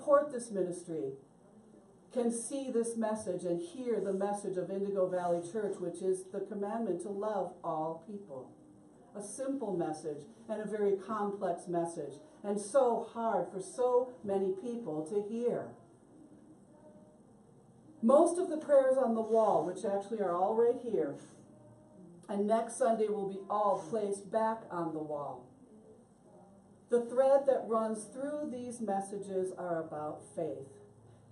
support this ministry can see this message and hear the message of Indigo Valley Church, which is the commandment to love all people. A simple message and a very complex message, and so hard for so many people to hear. Most of the prayers on the wall, which actually are all right here, and next Sunday will be all placed back on the wall. The thread that runs through these messages are about faith.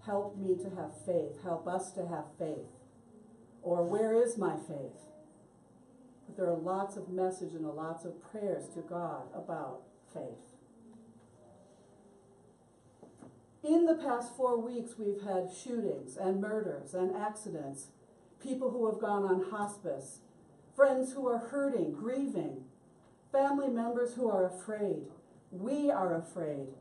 Help me to have faith. Help us to have faith. Or where is my faith? But there are lots of messages and lots of prayers to God about faith. In the past 4 weeks, we've had shootings and murders and accidents, people who have gone on hospice, friends who are hurting, grieving, family members who are afraid. We are afraid.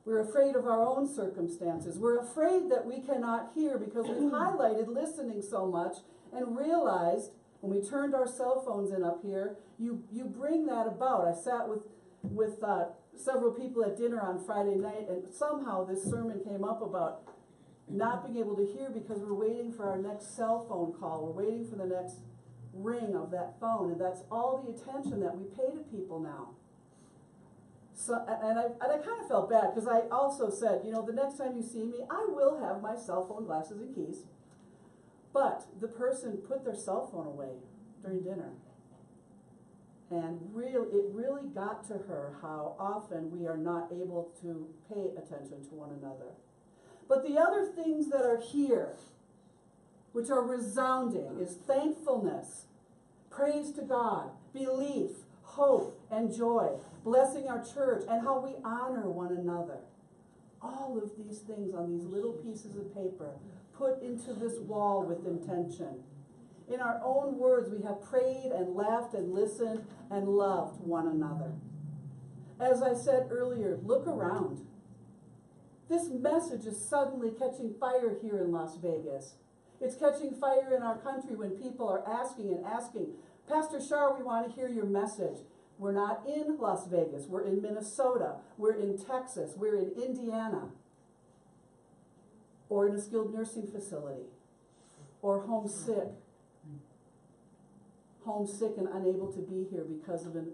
We're afraid of our own circumstances. We're afraid that we cannot hear because we've highlighted listening so much and realized when we turned our cell phones in up here, you bring that about. I sat with several people at dinner on Friday night, and somehow this sermon came up about not being able to hear because we're waiting for our next cell phone call. We're waiting for the next ring of that phone, and that's all the attention that we pay to people now. So, and I kind of felt bad because I also said, you know, the next time you see me, I will have my cell phone, glasses, and keys. But the person put their cell phone away during dinner. And it really got to her how often we are not able to pay attention to one another. But the other things that are here, which are resounding, is thankfulness, praise to God, belief, hope, and joy, blessing our church, and how we honor one another. All of these things on these little pieces of paper put into this wall with intention. In our own words, we have prayed and laughed and listened and loved one another. As I said earlier, look around. This message is suddenly catching fire here in Las Vegas. It's catching fire in our country when people are asking, Pastor Shar, we want to hear your message. We're not in Las Vegas. We're in Minnesota. We're in Texas. We're in Indiana. Or in a skilled nursing facility. Or homesick and unable to be here because of an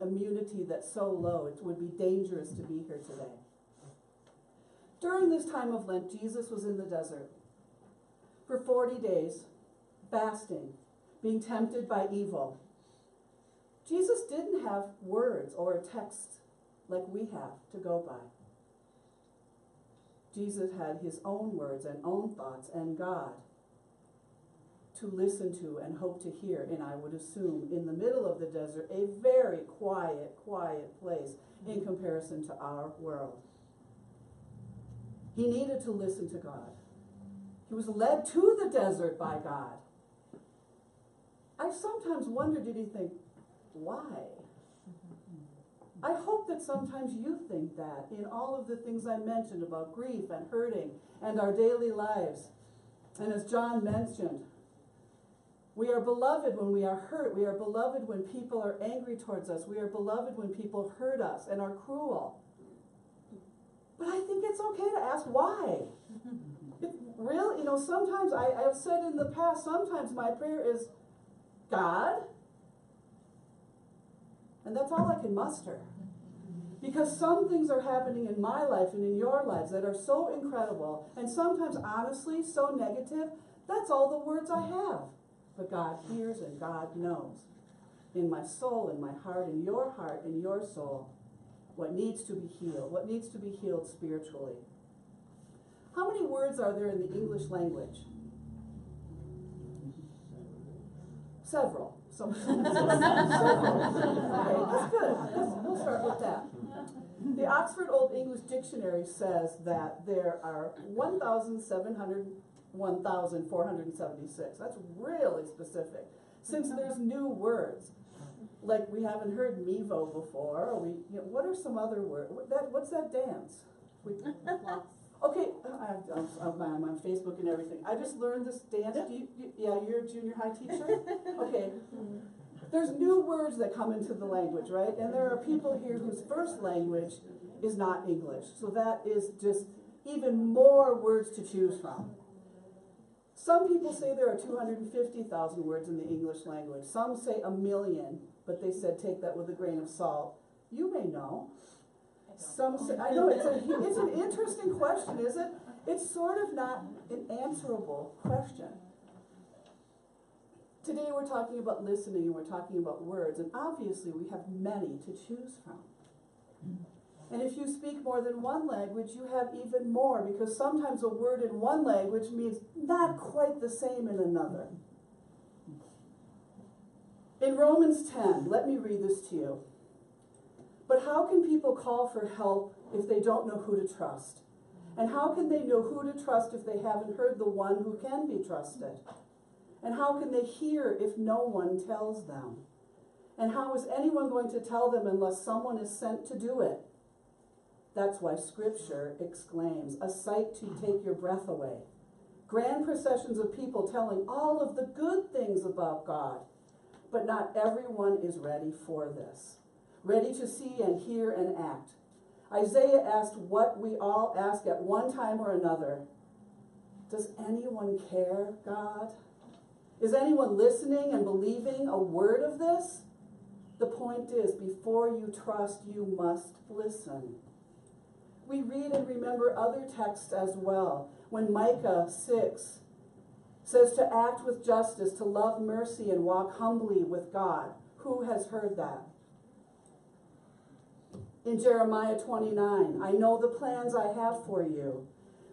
immunity that's so low. It would be dangerous to be here today. During this time of Lent, Jesus was in the desert for 40 days, fasting, being tempted by evil. Jesus didn't have words or a text like we have to go by. Jesus had his own words and own thoughts and God to listen to and hope to hear, and I would assume in the middle of the desert, a very quiet place in comparison to our world. He needed to listen to God. He was led to the desert by God. I sometimes wonder, did he think, why? I hope that sometimes you think that in all of the things I mentioned about grief and hurting and our daily lives. And as John mentioned, we are beloved when we are hurt. We are beloved when people are angry towards us. We are beloved when people hurt us and are cruel. But I think it's okay to ask why. Really, sometimes I have said in the past, sometimes my prayer is, God? And that's all I can muster. Because some things are happening in my life and in your lives that are so incredible, and sometimes, honestly, so negative, that's all the words I have. But God hears and God knows. In my soul, in my heart, in your soul, what needs to be healed spiritually. How many words are there in the English language? Several. Several. Okay, that's good. We'll start with that. The Oxford Old English Dictionary says that there are 1,476. That's really specific. Since there's new words, like we haven't heard Mevo before, or what are some other words? What's that dance? Okay, I'm on Facebook and everything. I just learned this dance. You're a junior high teacher? Okay. There's new words that come into the language, right? And there are people here whose first language is not English. So that is just even more words to choose from. Some people say there are 250,000 words in the English language. Some say 1 million, but they said take that with a grain of salt. You may know. Some say, I know, it's an interesting question, is it? It's sort of not an answerable question. Today we're talking about listening and we're talking about words, and obviously we have many to choose from. And if you speak more than one language, you have even more, because sometimes a word in one language means not quite the same in another. In Romans 10, let me read this to you. But how can people call for help if they don't know who to trust? And how can they know who to trust if they haven't heard the one who can be trusted? And how can they hear if no one tells them? And how is anyone going to tell them unless someone is sent to do it? That's why Scripture exclaims, a sight to take your breath away. Grand processions of people telling all of the good things about God. But not everyone is ready for this, ready to see and hear and act. Isaiah asked what we all ask at one time or another. Does anyone care, God? Is anyone listening and believing a word of this? The point is, before you trust, you must listen. We read and remember other texts as well. When Micah 6 says to act with justice, to love mercy, and walk humbly with God. Who has heard that? In Jeremiah 29, I know the plans I have for you.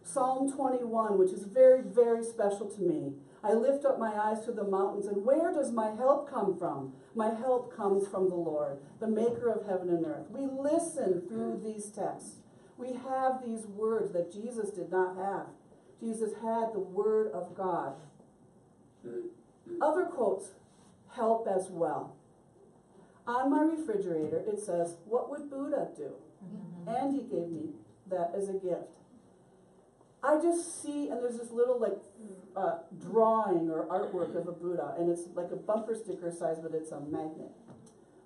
Psalm 21, which is very, very special to me. I lift up my eyes to the mountains, and where does my help come from? My help comes from the Lord, the maker of heaven and earth. We listen through these texts. We have these words that Jesus did not have. Jesus had the Word of God. Other quotes help as well. On my refrigerator, it says, what would Buddha do? And he gave me that as a gift. I just see, and there's this little drawing or artwork of a Buddha, and it's like a bumper sticker size, but it's a magnet.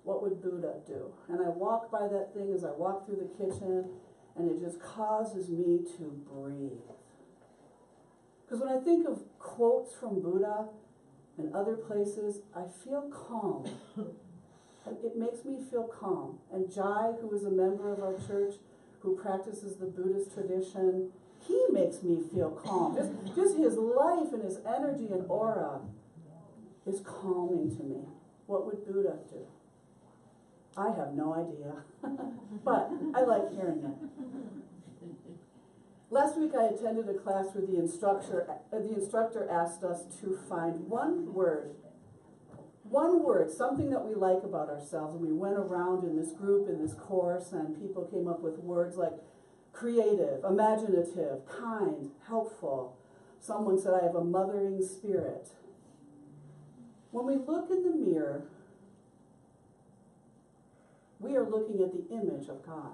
What would Buddha do? And I walk by that thing as I walk through the kitchen, and it just causes me to breathe. Because when I think of quotes from Buddha and other places, I feel calm. It makes me calm. calm. And Jai, who is a member of our church, who practices the Buddhist tradition, he makes me feel calm. Just his life and his energy and aura is calming to me. What would Buddha do? I have no idea, but I like hearing it. Last week I attended a class where the instructor asked us to find one word, something that we like about ourselves. And we went around in this group, in this course, and people came up with words like creative, imaginative, kind, helpful. Someone said, I have a mothering spirit. When we look in the mirror, we are looking at the image of God.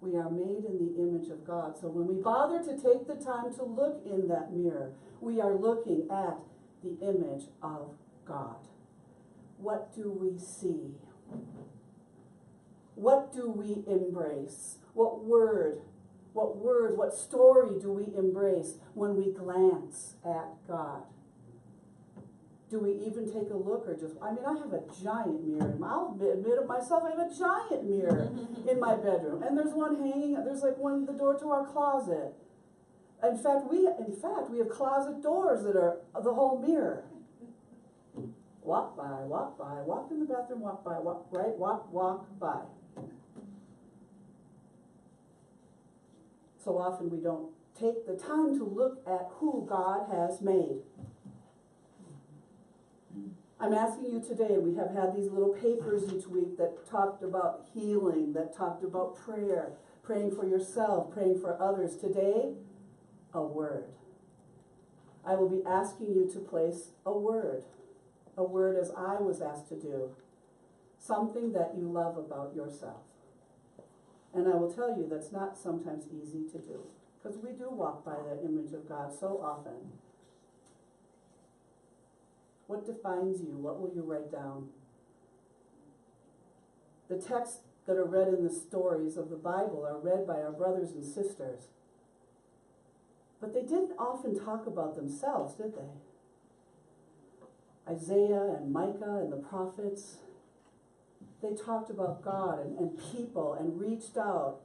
We are made in the image of God. So when we bother to take the time to look in that mirror, we are looking at the image of God. What do we see? What do we embrace? What word, what story do we embrace when we glance at God? Do we even take a look or just, I have a giant mirror. I'll admit it myself, I have a giant mirror in my bedroom. And there's one hanging, there's like one at the door to our closet. In fact, we have closet doors that are the whole mirror. Walk by, walk in the bathroom, walk by, walk by. So often we don't take the time to look at who God has made. I'm asking you today, we have had these little papers each week that talked about healing, that talked about prayer, praying for yourself, praying for others. Today, a word. I will be asking you to place a word as I was asked to do, something that you love about yourself. And I will tell you that's not sometimes easy to do, because we do walk by that image of God so often. What defines you? What will you write down? The texts that are read in the stories of the Bible are read by our brothers and sisters. But they didn't often talk about themselves, did they? Isaiah and Micah and the prophets, they talked about God and people and reached out.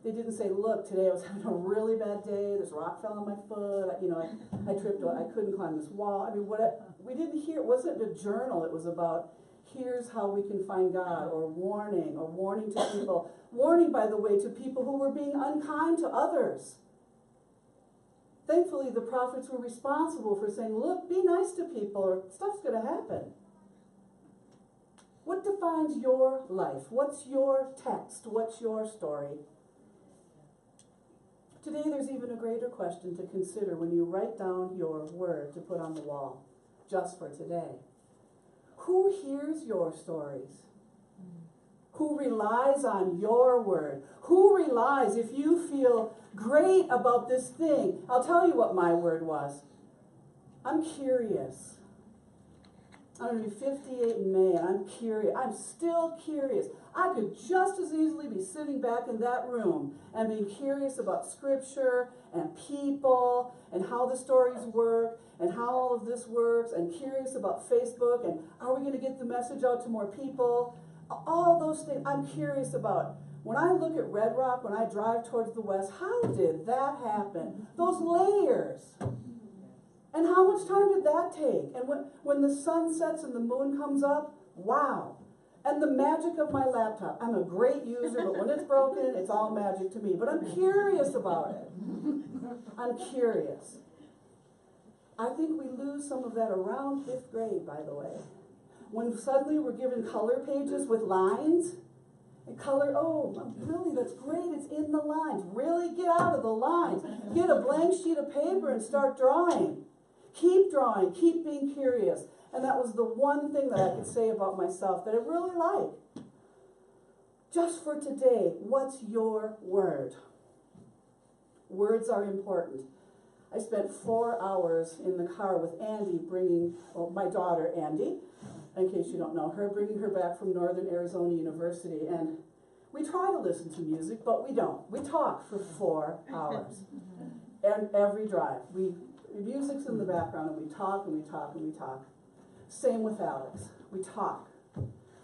They didn't say, look, today I was having a really bad day, this rock fell on my foot, I tripped, I couldn't climb this wall. I mean, we didn't hear, it wasn't a journal, it was about, here's how we can find God, or warning to people. Warning, by the way, to people who were being unkind to others. Thankfully, the prophets were responsible for saying, look, be nice to people, or stuff's going to happen. What defines your life? What's your text? What's your story? Today, there's even a greater question to consider when you write down your word to put on the wall, just for today. Who hears your stories? Who relies on your word? Who relies if you feel great about this thing? I'll tell you what my word was. I'm curious. I'm going to be 58 in May, and I'm curious. I'm still curious. I could just as easily be sitting back in that room and being curious about Scripture and people and how the stories work and how all of this works, and curious about Facebook and are we going to get the message out to more people? All those things I'm curious about. When I look at Red Rock, when I drive towards the west, how did that happen? Those layers. And how much time did that take? And when the sun sets and the moon comes up, wow. And the magic of my laptop. I'm a great user, but when it's broken, it's all magic to me. But I'm curious about it. I'm curious. I think we lose some of that around 5th grade, by the way. When suddenly we're given color pages with lines, and color, oh, really, that's great, it's in the lines. Really, get out of the lines. Get a blank sheet of paper and start drawing. Keep drawing, keep being curious. And that was the one thing that I could say about myself that I really like. Just for today, what's your word? Words are important. I spent 4 hours in the car with Andy my daughter Andy, in case you don't know her, bringing her back from Northern Arizona University. And we try to listen to music, but we don't. We talk for 4 hours. And every drive. Music's in the background, and we talk and we talk and we talk. Same with Alex. We talk.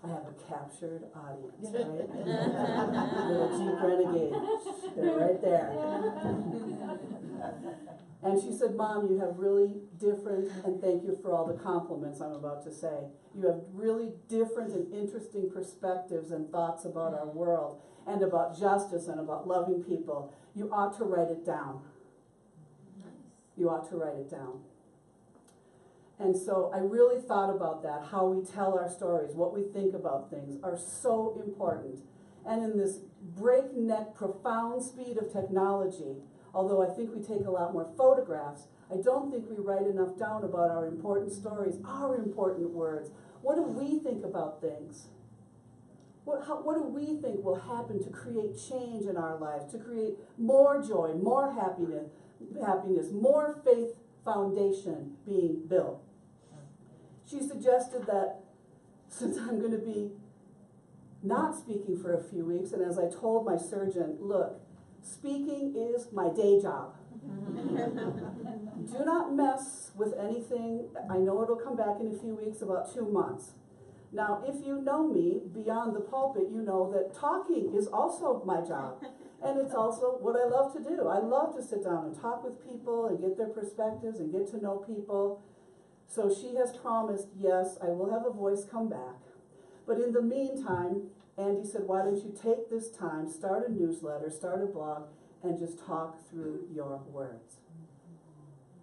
I have a captured audience, right? Little Jeep Renegade. They're right there. And she said, Mom, you have really different, and thank you for all the compliments I'm about to say, you have really different and interesting perspectives and thoughts about our world and about justice and about loving people. You ought to write it down. You ought to write it down. And so I really thought about that. How we tell our stories, what we think about things are so important. And in this breakneck, profound speed of technology, although I think we take a lot more photographs, I don't think we write enough down about our important stories, our important words. What do we think about things? What do we think will happen to create change in our lives, to create more joy, more happiness, more faith foundation being built? She suggested that since I'm going to be not speaking for a few weeks, and as I told my surgeon, look, speaking is my day job. Do not mess with anything. I know it'll come back in a few weeks, about 2 months. Now, if you know me beyond the pulpit, you know that talking is also my job. And it's also what I love to do. I love to sit down and talk with people and get their perspectives and get to know people. So she has promised, yes, I will have a voice come back. But in the meantime, Andy said, why don't you take this time, start a newsletter, start a blog, and just talk through your words.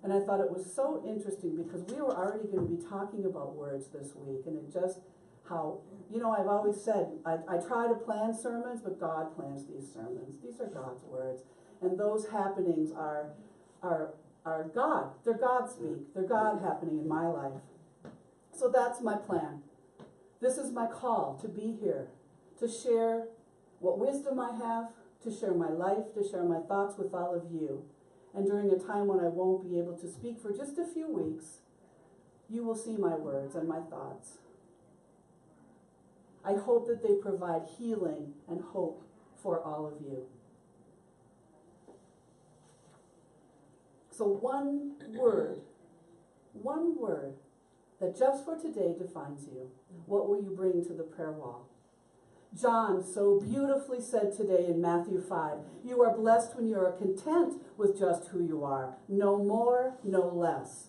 And I thought it was so interesting because we were already going to be talking about words this week, and it just how, I've always said, I try to plan sermons, but God plans these sermons. These are God's words. And those happenings are God. They're God speak. They're God happening in my life. So that's my plan. This is my call to be here, to share what wisdom I have, to share my life, to share my thoughts with all of you. And during a time when I won't be able to speak for just a few weeks, you will see my words and my thoughts. I hope that they provide healing and hope for all of you. So one word that just for today defines you. What will you bring to the prayer wall? John so beautifully said today in Matthew 5, you are blessed when you are content with just who you are. No more, no less.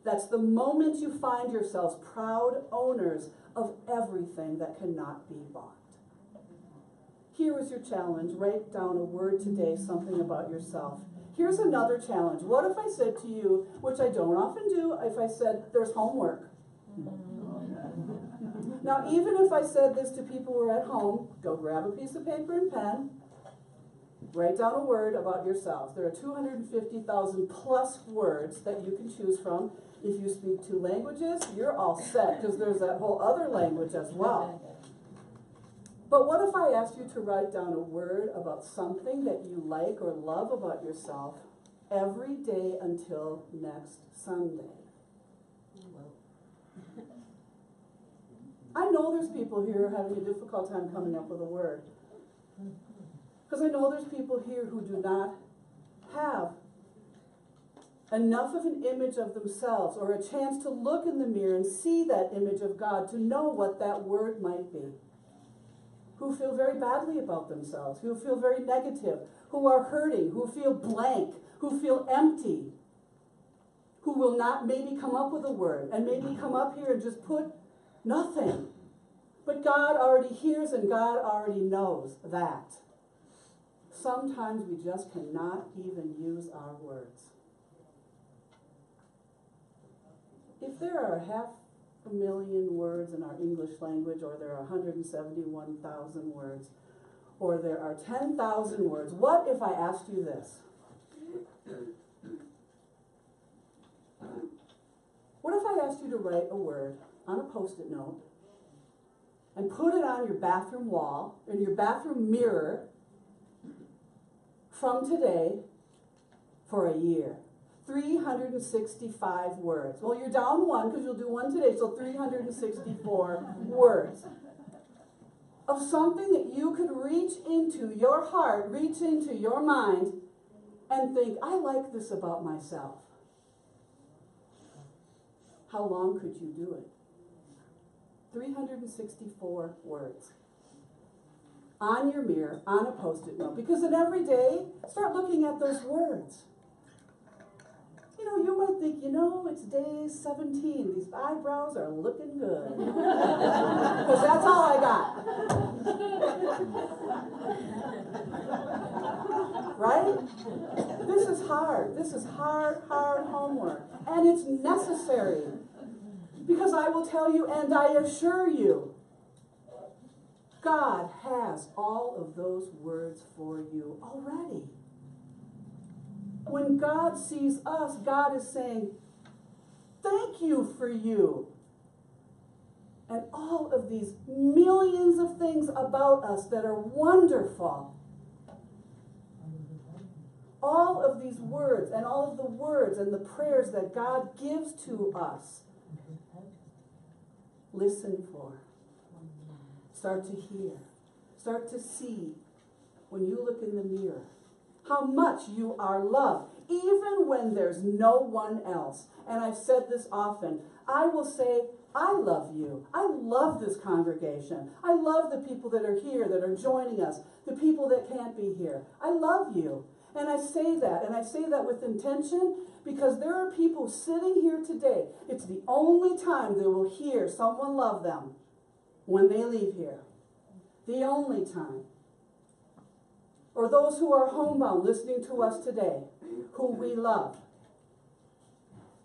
That's the moment you find yourselves proud owners of everything that cannot be bought. Here is your challenge. Write down a word today, something about yourself. Here's another challenge. What if I said to you, which I don't often do, if I said, there's homework? Now, even if I said this to people who are at home, go grab a piece of paper and pen, write down a word about yourselves. There are 250,000 plus words that you can choose from. If you speak 2 languages, you're all set, because there's that whole other language as well. But what if I asked you to write down a word about something that you like or love about yourself every day until next Sunday? I know there's people here having a difficult time coming up with a word. Because I know there's people here who do not have enough of an image of themselves or a chance to look in the mirror and see that image of God to know what that word might be. Who feel very badly about themselves, who feel very negative, who are hurting, who feel blank, who feel empty, who will not maybe come up with a word and maybe come up here and just put nothing. But God already hears and God already knows that. Sometimes we just cannot even use our words. If there are 500,000 words in our English language, or there are 171,000 words, or there are 10,000 words, what if I asked you this? What if I asked you to write a word on a Post-it note and put it on your bathroom wall, in your bathroom mirror, from today for a year? 365 words. Well, you're down 1 because you'll do 1 today, so 364 words of something that you could reach into your heart, reach into your mind, and think, I like this about myself. How long could you do it? 364 words. On your mirror, on a Post-it note. Because then every day, start looking at those words. You might think, it's day 17. These eyebrows are looking good. Because that's all I got. Right? This is hard. This is hard homework. And it's necessary. Because I will tell you, and I assure you, God has all of those words for you already. When God sees us, God is saying, thank you for you. And all of these millions of things about us that are wonderful. All of these words and all of the words and the prayers that God gives to us. Listen for. Start to hear. Start to see when you look in the mirror how much you are loved, even when there's no one else. And I've said this often. I will say, I love you. I love this congregation. I love the people that are here, that are joining us, the people that can't be here. I love you. And I say that, and I say that with intention, because there are people sitting here today. It's the only time they will hear someone love them, when they leave here. The only time. Or those who are homebound listening to us today, who we love.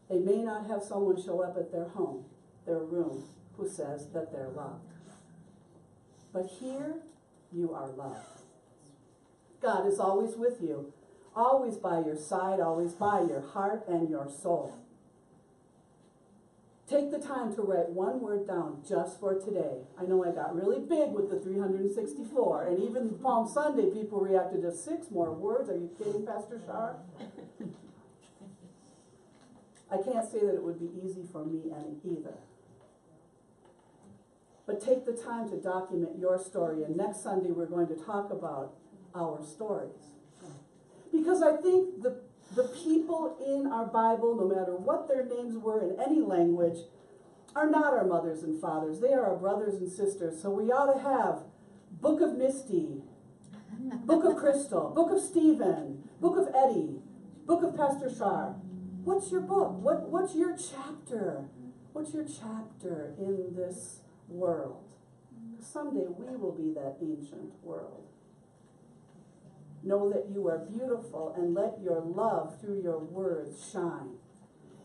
They may not have someone show up at their home, their room, who says that they're loved. But here, you are loved. God is always with you, always by your side, always by your heart and your soul. Take the time to write one word down just for today. I know I got really big with the 364, and even Palm Sunday, people reacted to 6 more words. Are you kidding, Pastor Shar? I can't say that it would be easy for me either. But take the time to document your story, and next Sunday we're going to talk about our stories. Because I think the people in our Bible, no matter what their names were in any language, are not our mothers and fathers. They are our brothers and sisters. So we ought to have Book of Misty, Book of Crystal, Book of Stephen, Book of Eddie, Book of Pastor Shar. What's your book? What's your chapter? What's your chapter in this world? Someday we will be that ancient world. Know that you are beautiful and let your love through your words shine.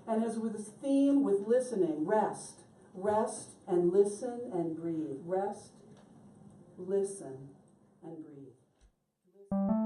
And as with this theme with listening, rest. Rest and listen and breathe. Rest, listen, and breathe.